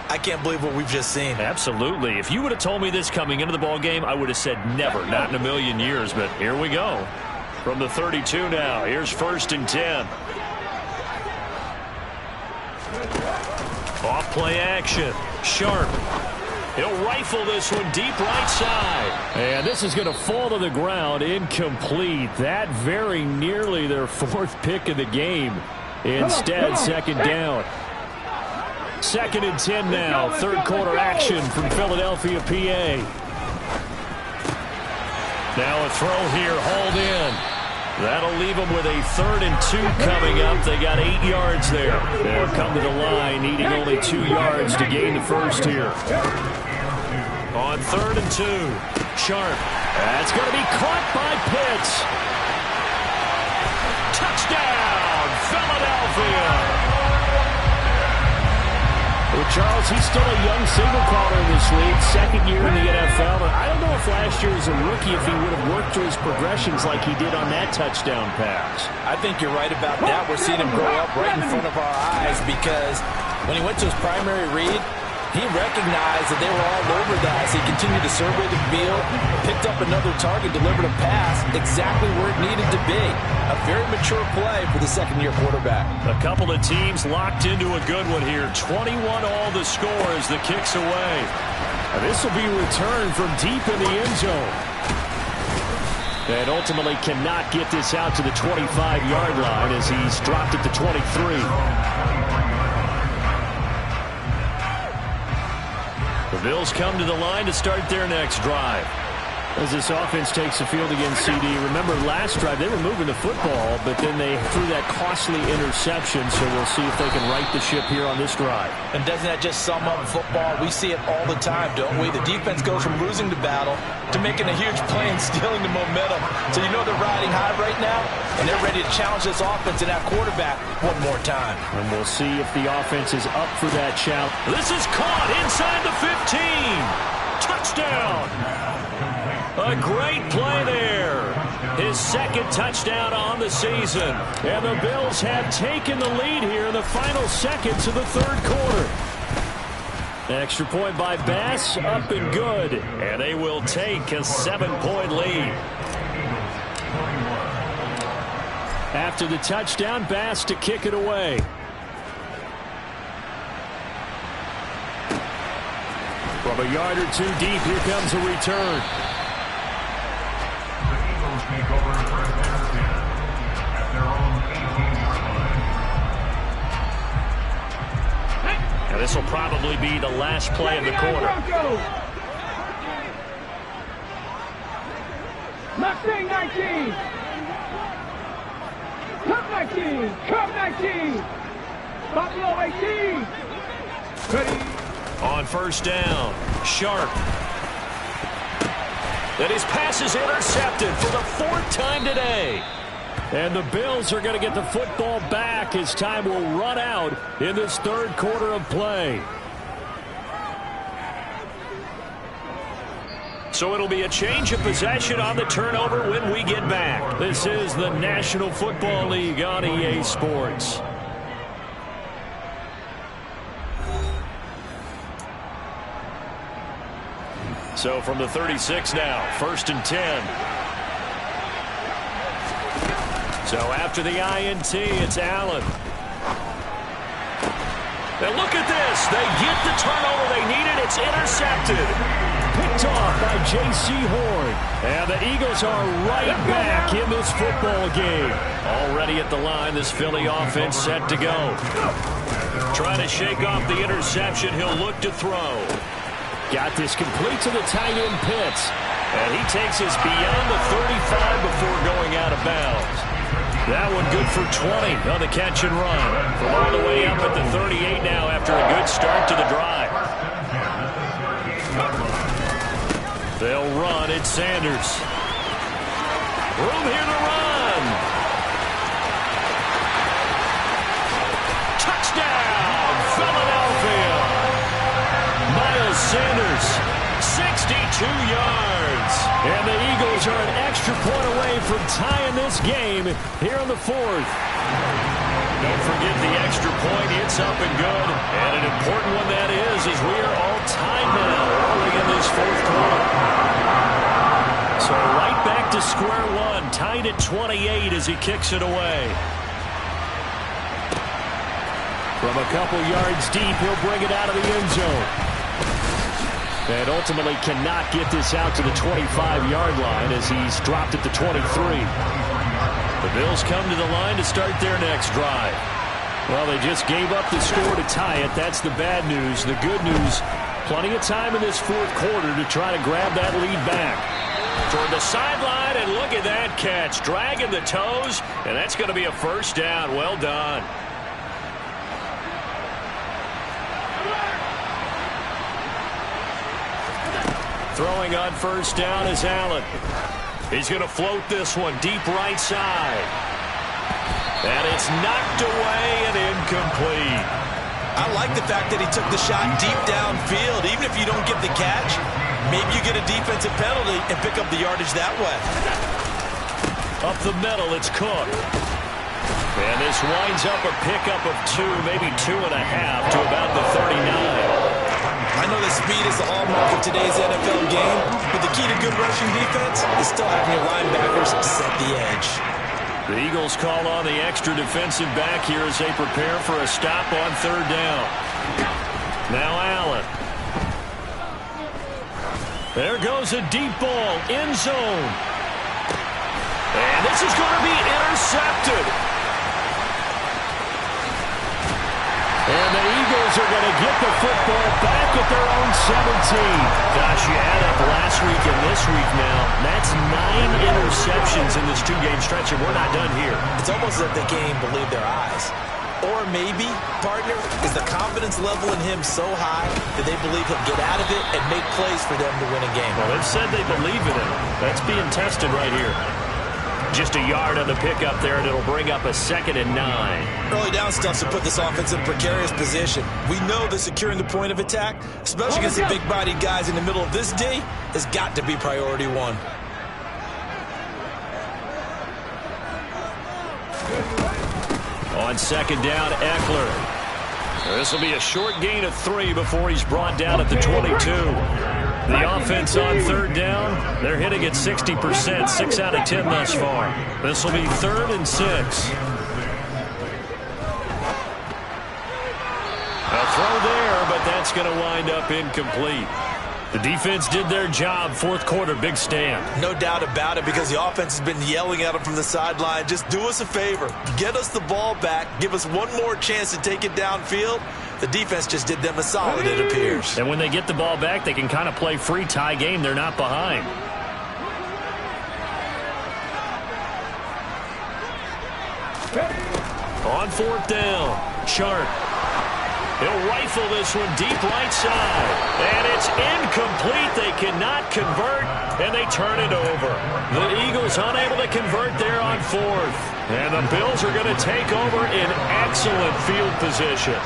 I can't believe what we've just seen. Absolutely. If you would have told me this coming into the ball game, I would have said never, not in a million years. But here we go. From the 32 now, here's 1st and 10. Off play action. Sharp. He'll rifle this one deep right side. And this is going to fall to the ground. Incomplete. That very nearly their 4th pick of the game. Instead, 2nd down. 2nd and 10 now. 3rd quarter action from Philadelphia, PA. Now a throw here, hauled in. That'll leave them with a 3rd and 2 coming up. They got 8 yards there. They'll come to the line, needing only 2 yards to gain the first here. On 3rd and 2, Sharp. That's going to be caught by Pitts. Touchdown, Philadelphia. Well, Charles, he's still a young signal caller in this league, 2nd year in the NFL. And I don't know if last year as a rookie if he would have worked through his progressions like he did on that touchdown pass. I think you're right about that. We're seeing him grow up right in front of our eyes because when he went to his primary read, he recognized that they were all over that as he continued to survey the field, picked up another target, delivered a pass exactly where it needed to be. A very mature play for the 2nd-year quarterback. A couple of teams locked into a good one here. 21 all the score as the kick's away. And this will be returned from deep in the end zone. And ultimately cannot get this out to the 25-yard line as he's dropped at the 23. The Bills come to the line to start their next drive. As this offense takes the field against CD, remember last drive they were moving the football, but then they threw that costly interception, so we'll see if they can right the ship here on this drive. And doesn't that just sum up football? We see it all the time, don't we? The defense goes from losing the battle to making a huge play and stealing the momentum. So you know they're riding high right now, and they're ready to challenge this offense and that quarterback one more time. And we'll see if the offense is up for that challenge. This is caught inside the 15. Touchdown. A great play there. His 2nd touchdown on the season. And the Bills have taken the lead here in the final seconds of the 3rd quarter. Extra point by Bass, up and good. And they will take a 7-point lead. After the touchdown, Bass to kick it away. From a yard or 2 deep, here comes a return. Now this will probably be the last play of the quarter. Mustang 19. Cup 19. Cup 19. Buffalo 18. Ready. On 1st down, Sharp. And his pass is intercepted for the 4th time today. And the Bills are going to get the football back as time will run out in this 3rd quarter of play. So it'll be a change of possession on the turnover when we get back. This is the National Football League on EA Sports. So from the 36 now, 1st and 10. So after the INT, it's Allen. And look at this. They get the turnover they needed. It's intercepted. Picked off by J.C. Horn. And the Eagles are right back in this football game. Already at the line, this Philly offense set to go. Trying to shake off the interception. He'll look to throw. Got this complete to the tight end Pitts. And he takes us beyond the 35 before going out of bounds. That one good for 20 on the catch and run. From all the way up at the 38 now after a good start to the drive. They'll run. It's Sanders. Room here to run. Touchdown, Philadelphia. Miles Sanders, 62 yards. And the Eagles are an extra point away from tying this game here in the fourth. Don't forget the extra point. It's up and good. And an important one that is, as we are all tied now early in this fourth quarter. So right back to square one, tied at 28 as he kicks it away. From a couple yards deep, he'll bring it out of the end zone. And ultimately cannot get this out to the 25-yard line as he's dropped at the 23. The Bills come to the line to start their next drive. Well, they just gave up the score to tie it. That's the bad news. The good news, plenty of time in this fourth quarter to try to grab that lead back. Toward the sideline, and look at that catch. Dragging the toes, and that's going to be a first down. Well done. Throwing on first down is Allen. He's going to float this one deep right side. And it's knocked away and incomplete. I like the fact that he took the shot deep downfield. Even if you don't get the catch, maybe you get a defensive penalty and pick up the yardage that way. Up the middle, it's Cook. And this winds up a pickup of 2, maybe 2.5 to about the 39. I know that speed is the hallmark of today's NFL game, but the key to good rushing defense is still having your linebackers set the edge. The Eagles call on the extra defensive back here as they prepare for a stop on third down. Now Allen. There goes a deep ball, end zone. And this is going to be intercepted. And the Eagles are going to get the football back at their own 17. Gosh, you add up last week and this week now. That's 9 interceptions in this 2-game stretch, and we're not done here. It's almost as if they can't even believe their eyes. Or maybe, partner, is the confidence level in him so high that they believe he'll get out of it and make plays for them to win a game. Well, they've said they believe in him. That's being tested right here. Just a yard on the pickup there, and it'll bring up a 2nd and 9. Early down stuff to put this offense in a precarious position. We know that securing the point of attack, especially against the big-bodied guys in the middle of this D, has got to be priority one. On 2nd down, Eckler. This will be a short gain of 3 before he's brought down at the 22. The offense on third down, they're hitting at 60%, 6 out of 10 thus far. This will be 3rd and 6. A throw there, but that's going to wind up incomplete. The defense did their job. Fourth quarter, big stand. No doubt about it, because the offense has been yelling at them from the sideline. Just do us a favor. Get us the ball back. Give us one more chance to take it downfield. The defense just did them a solid, it appears. And when they get the ball back, they can kind of play free tie game. They're not behind. On 4th down, Sharp. He'll rifle this one deep right side. And it's incomplete. They cannot convert, and they turn it over. The Eagles unable to convert there on 4th. And the Bills are going to take over in excellent field position.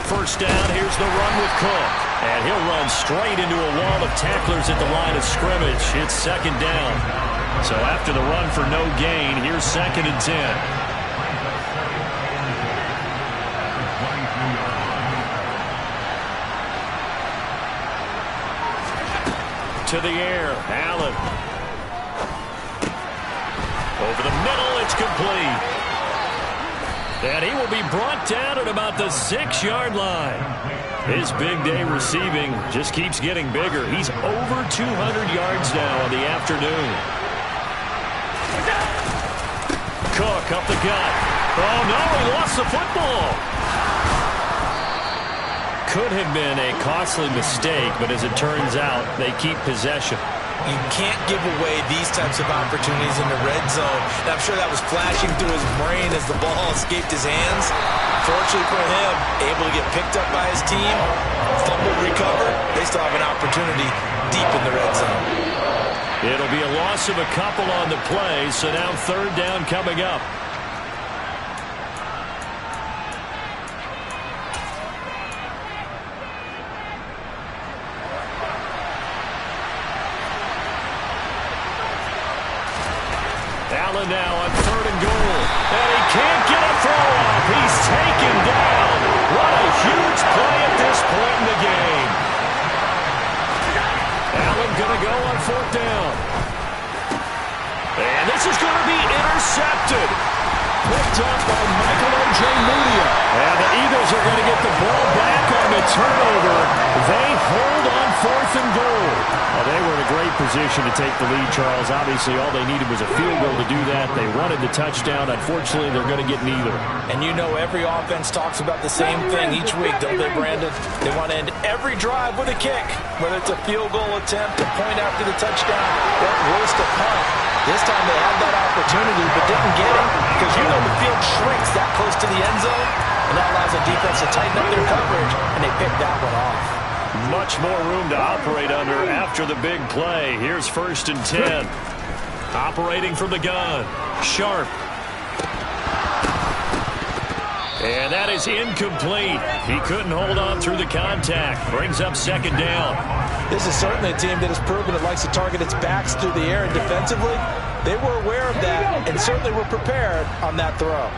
First down, here's the run with Cook. And he'll run straight into a wall of tacklers at the line of scrimmage. It's 2nd down. So after the run for no gain, here's 2nd and 10. To the air, Allen. Over the middle, it's complete. And he will be brought down at about the 6-yard line. His big day receiving just keeps getting bigger. He's over 200 yards now on the afternoon. Cook up the gut. Oh, no, he lost the football. Could have been a costly mistake, but as it turns out, they keep possession. You can't give away these types of opportunities in the red zone. And I'm sure that was flashing through his brain as the ball escaped his hands. Fortunately for him, able to get picked up by his team, fumble recovered. They still have an opportunity deep in the red zone. It'll be a loss of a couple on the play, so now third down coming up. Allen now on third and goal. And he can't get a throw off. He's taken down. What a huge play at this point in the game. Allen going to go on fourth down. And this is going to be intercepted. Picked up by Michael O.J. Mudia. And the Eagles are going to get the ball back on the turnover. They hold on fourth and goal. Well, they were in a great position to take the lead, Charles. Obviously, all they needed was a field goal to do that. They wanted the touchdown. Unfortunately, they're going to get neither. And you know every offense talks about the same thing each week, don't they, Brandon? They want to end every drive with a kick, whether it's a field goal attempt, a point after the touchdown, or worst, a punt. This time they had that opportunity but didn't get it because you know the field shrinks that close to the end zone, and that allows the defense to tighten up their coverage, and they picked that one off. Much more room to operate under after the big play. Here's 1st and 10. Operating from the gun. Sharp. And that is incomplete. He couldn't hold on through the contact. Brings up 2nd down. This is certainly a team that has proven it likes to target its backs through the air, and defensively, they were aware of that and certainly were prepared on that throw.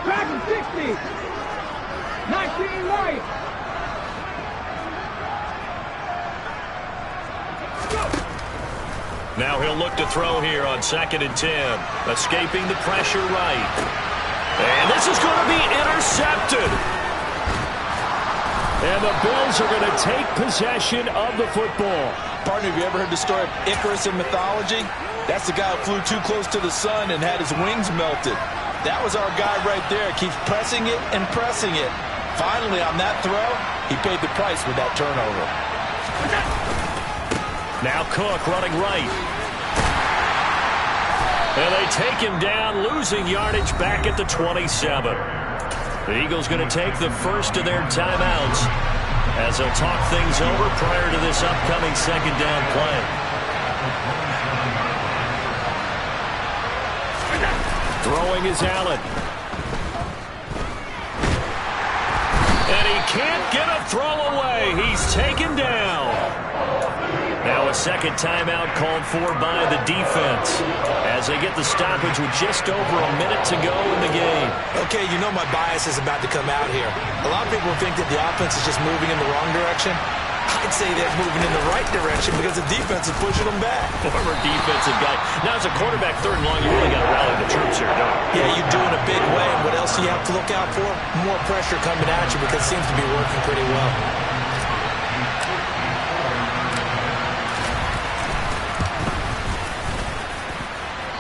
Back in 60. 19 right. Now he'll look to throw here on 2nd and 10. Escaping the pressure right. And this is going to be intercepted. And the Bills are going to take possession of the football. Partner, have you ever heard the story of Icarus in mythology? That's the guy who flew too close to the sun and had his wings melted. That was our guy right there. Keeps pressing it and pressing it. Finally, on that throw, he paid the price with that turnover. Now Cook running right. And they take him down, losing yardage back at the 27. The Eagles going to take the first of their timeouts as they'll talk things over prior to this upcoming 2nd down play. Throwing is Allen. And he can't get a throw away. He's taken down. Now a 2nd timeout called for by the defense as they get the stoppage with just over a minute to go in the game. Okay, you know my bias is about to come out here. A lot of people think that the offense is just moving in the wrong direction. I'd say they're moving in the right direction because the defense is pushing them back. Former defensive guy. Now as a quarterback 3rd and long, you really got to rally the troops here, don't you? Yeah, you do in a big way. And what else do you have to look out for? More pressure coming at you because it seems to be working pretty well.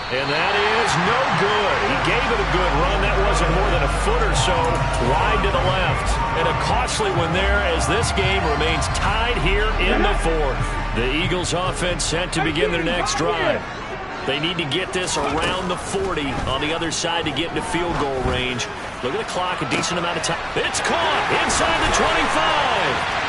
And that is no good. He gave it a good run. That wasn't more than a foot or so wide to the left. And a costly one there as this game remains tied here in the 4th. The Eagles offense set to begin their next drive. They need to get this around the 40 on the other side to get into field goal range. Look at the clock, a decent amount of time. It's caught inside the 25.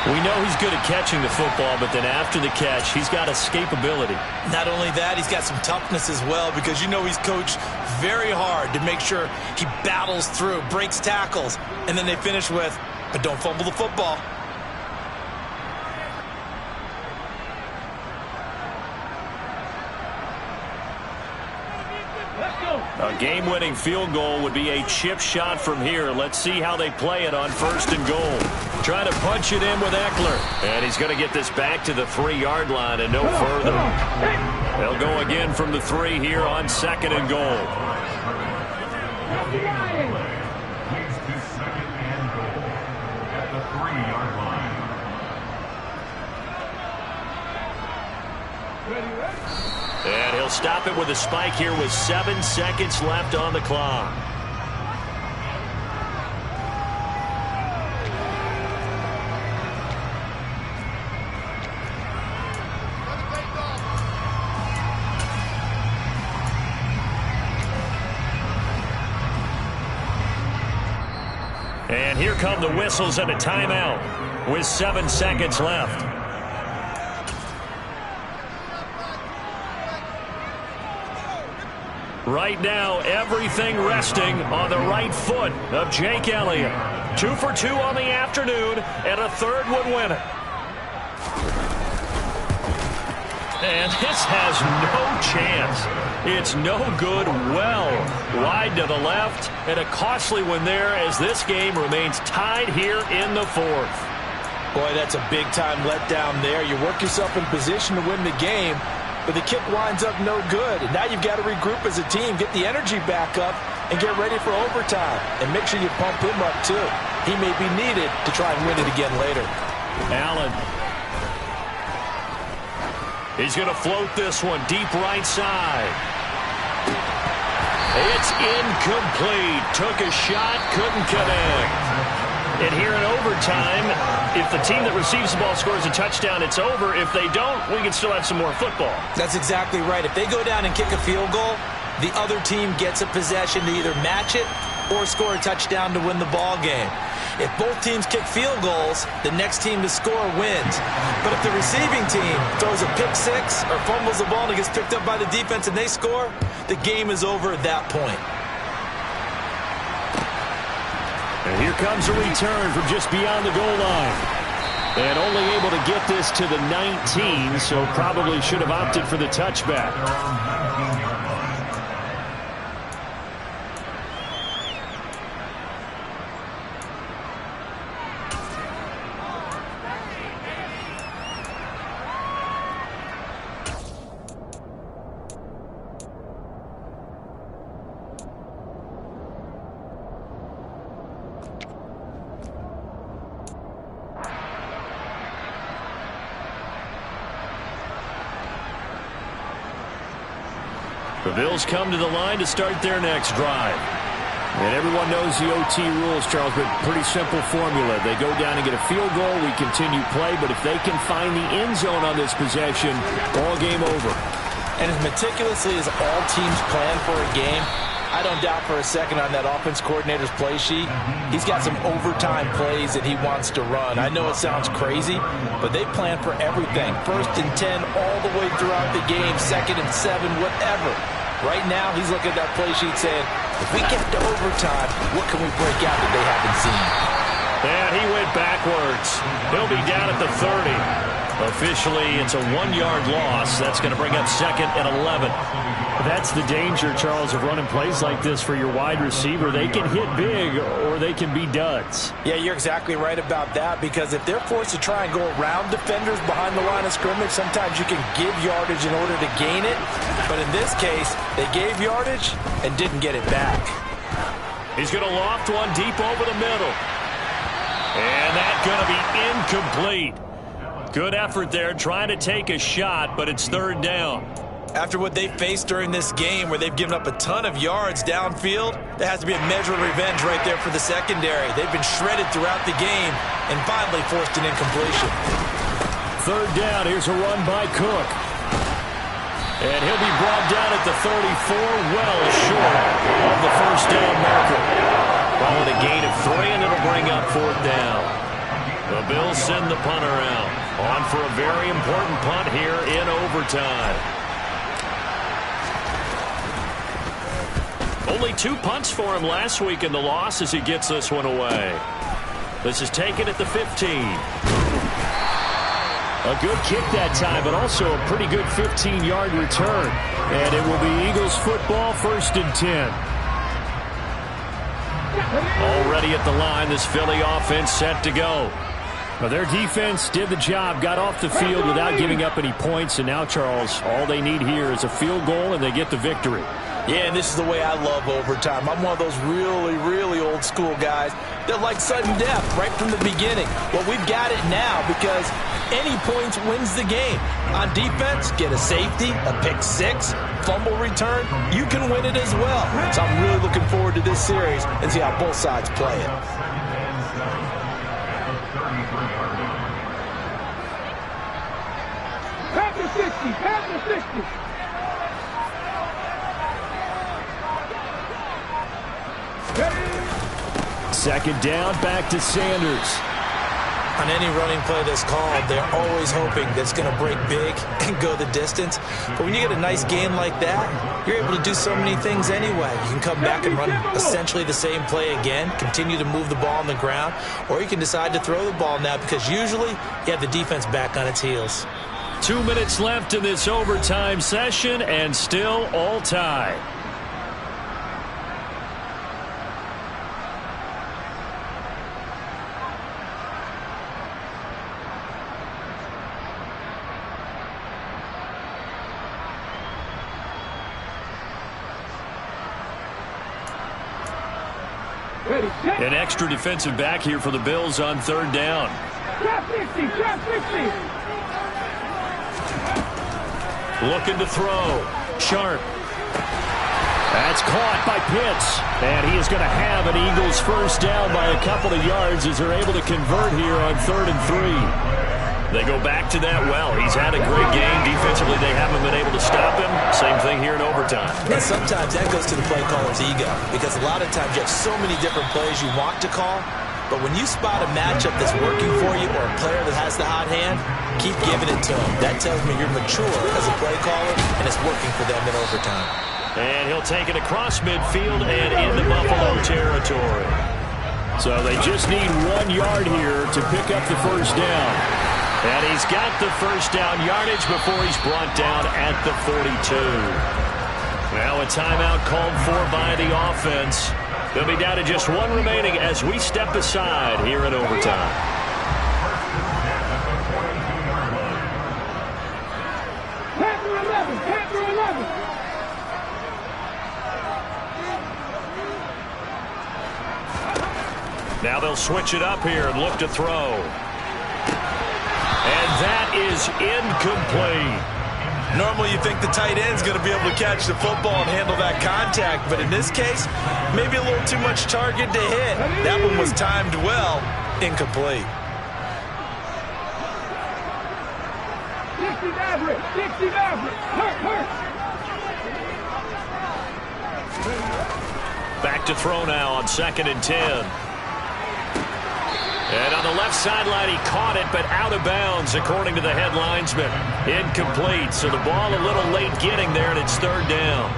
We know he's good at catching the football, but then after the catch, he's got escapability. Not only that, he's got some toughness as well because you know he's coached very hard to make sure he battles through, breaks tackles, and then they finish with, but don't fumble the football. A game-winning field goal would be a chip shot from here. Let's see how they play it on 1st and goal. Try to punch it in with Eckler. And he's going to get this back to the 3-yard line and no further. They'll go again from the 3 here on 2nd and goal. And he'll stop it with a spike here with 7 seconds left on the clock. here come the whistles and a timeout with 7 seconds left. Right now, everything resting on the right foot of Jake Elliott. 2 for 2 on the afternoon, and a third would win it. And this has no chance. It's no good. Well wide to the left, and a costly one there as this game remains tied here in the fourth. Boy, that's a big-time letdown there. You work yourself in position to win the game, but the kick winds up no good. And now you've got to regroup as a team, get the energy back up, and get ready for overtime. And make sure you pump him up, too. He may be needed to try and win it again later. Allen. He's going to float this one deep right side. It's incomplete. Took a shot, couldn't connect. And here in overtime, if the team that receives the ball scores a touchdown, it's over. If they don't, we can still have some more football. That's exactly right. If they go down and kick a field goal, the other team gets a possession to either match it or score a touchdown to win the ball game. If both teams kick field goals, the next team to score wins. But if the receiving team throws a pick six or fumbles the ball and it gets picked up by the defense and they score, the game is over at that point. And here comes a return from just beyond the goal line. And only able to get this to the 19, so probably should have opted for the touchback. The Bills come to the line to start their next drive. And everyone knows the OT rules, Charles, but pretty simple formula. They go down and get a field goal, we continue play, but if they can find the end zone on this possession, ball game over. And as meticulously as all teams plan for a game, I don't doubt for a second on that offense coordinator's play sheet, he's got some overtime plays that he wants to run. I know it sounds crazy, but they plan for everything. 1st and 10 all the way throughout the game, 2nd and 7, whatever. Right now, he's looking at that play sheet saying, if we get to overtime, what can we break out that they haven't seen? And he went backwards. He'll be down at the 30. Officially, it's a 1-yard loss. That's going to bring up 2nd and 11. That's the danger, Charles, of running plays like this for your wide receiver. They can hit big or they can be duds. Yeah, you're exactly right about that, because if they're forced to try and go around defenders behind the line of scrimmage, sometimes you can give yardage in order to gain it. But in this case, they gave yardage and didn't get it back. He's going to loft one deep over the middle. And that's going to be incomplete. Good effort there, trying to take a shot, but it's 3rd down. After what they faced during this game, where they've given up a ton of yards downfield, there has to be a measure of revenge right there for the secondary. They've been shredded throughout the game and finally forced an incompletion. 3rd down, here's a run by Cook. And he'll be brought down at the 34, well short of the 1st down marker. Following a gain of 3, and it'll bring up 4th down. The Bills send the punter out. On for a very important punt here in overtime. Only 2 punts for him last week in the loss as he gets this one away. This is taken at the 15. A good kick that time, but also a pretty good 15-yard return. And it will be Eagles football, 1st and 10. Already at the line, this Philly offense set to go. Well, their defense did the job, got off the field without giving up any points. And now, Charles, all they need here is a field goal, and they get the victory. Yeah, and this is the way I love overtime. I'm one of those really, really old school guys that like sudden death right from the beginning. Well, we've got it now because any points wins the game. On defense, get a safety, a pick six, fumble return, you can win it as well. So I'm really looking forward to this series and see how both sides play it. Pass the 60, pass the 60. Second down, back to Sanders. On any running play that's called, they're always hoping that it's going to break big and go the distance. But when you get a nice gain like that, you're able to do so many things anyway. You can come back and run essentially the same play again, continue to move the ball on the ground, or you can decide to throw the ball now because usually you have the defense back on its heels. 2 minutes left in this overtime session and still all tied. An extra defensive back here for the Bills on third down. Trap 60, trap 60. Looking to throw. Sharp. That's caught by Pitts. And he is going to have an Eagles first down by a couple of yards as they're able to convert here on 3rd and 3. They go back to that well. He's had a great game. Defensively, they haven't been able to stop him. Same thing here in overtime. And sometimes that goes to the play caller's ego because a lot of times you have so many different plays you want to call, but when you spot a matchup that's working for you or a player that has the hot hand, keep giving it to him. That tells me you're mature as a play caller, and it's working for them in overtime. And he'll take it across midfield and into Buffalo territory. So they just need 1 yard here to pick up the first down. And he's got the first down yardage before he's brought down at the 42. Now a timeout called for by the offense. They'll be down to just 1 remaining as we step aside here in overtime. Panther 11, Panther 11. Now they'll switch it up here and look to throw. And that is incomplete. Normally you think the tight end's going to be able to catch the football and handle that contact, but in this case, maybe a little too much target to hit. That one was timed well, incomplete. 60 Maverick, 60 Maverick. Hurt. Back to throw now on 2nd and 10. And on the left sideline, he caught it, but out of bounds, according to the head linesman. Incomplete, so the ball a little late getting there, and it's 3rd down.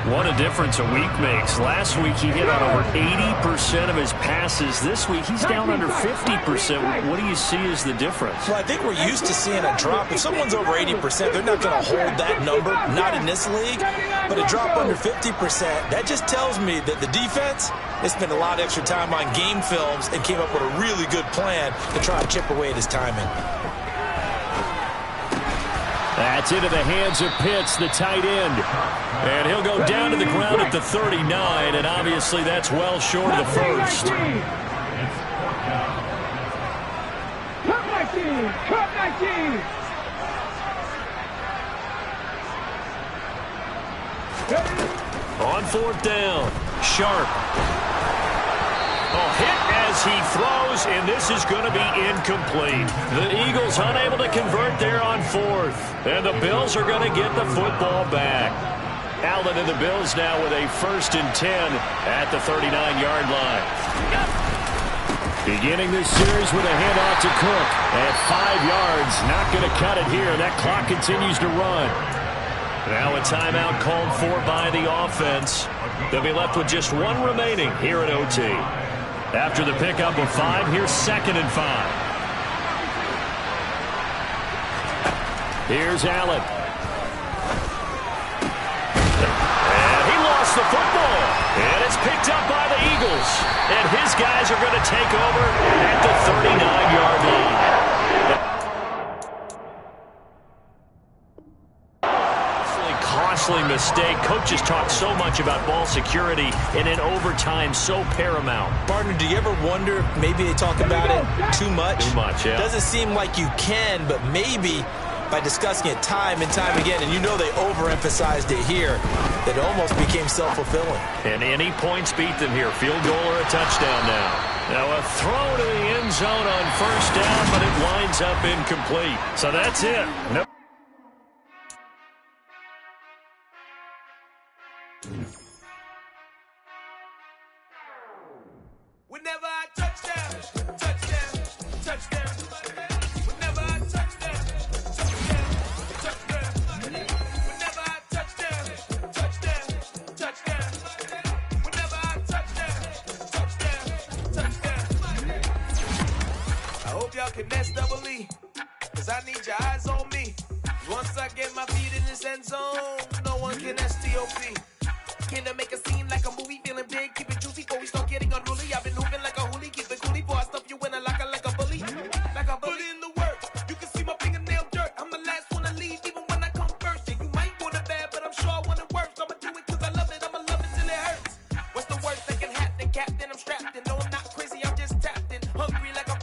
What a difference a week makes. Last week, he hit on over 80% of his passes. This week, he's down under 50%. What do you see as the difference? Well, I think we're used to seeing a drop. If someone's over 80%, they're not going to hold that number, not in this league. But a drop under 50%, that just tells me that the defense, they spent a lot of extra time on game films and came up with a really good plan to try to chip away at his timing. That's into the hands of Pitts, the tight end. And he'll go down to the ground at the 39, and obviously that's well short of the first. Cut 19, cut 19. On 4th down, Sharp. Hit as he throws, and this is going to be incomplete. The Eagles unable to convert there on 4th, and the Bills are going to get the football back. Allen and the Bills now with a 1st and 10 at the 39-yard line. Beginning this series with a handoff to Cook at 5 yards. Not going to cut it here. That clock continues to run. Now a timeout called for by the offense. They'll be left with just 1 remaining here at OT. After the pickup of 5, here's 2nd and 5. Here's Allen. And he lost the football. And it's picked up by the Eagles. And his guys are going to take over at the 39-yard line. Costly mistake. Coaches talk so much about ball security, and in overtime, so paramount. Partner, do you ever wonder if maybe they talk about it too much? Too much, yeah. Doesn't seem like you can, but maybe by discussing it time and time again, and you know they overemphasized it here, that it almost became self-fulfilling. And any points beat them here. Field goal or a touchdown now. Now a throw to the end zone on 1st down, but it winds up incomplete. So that's it. Nope. Whenever Cause I need your eyes on me. Once I get my feet in this end zone, no one can STOP.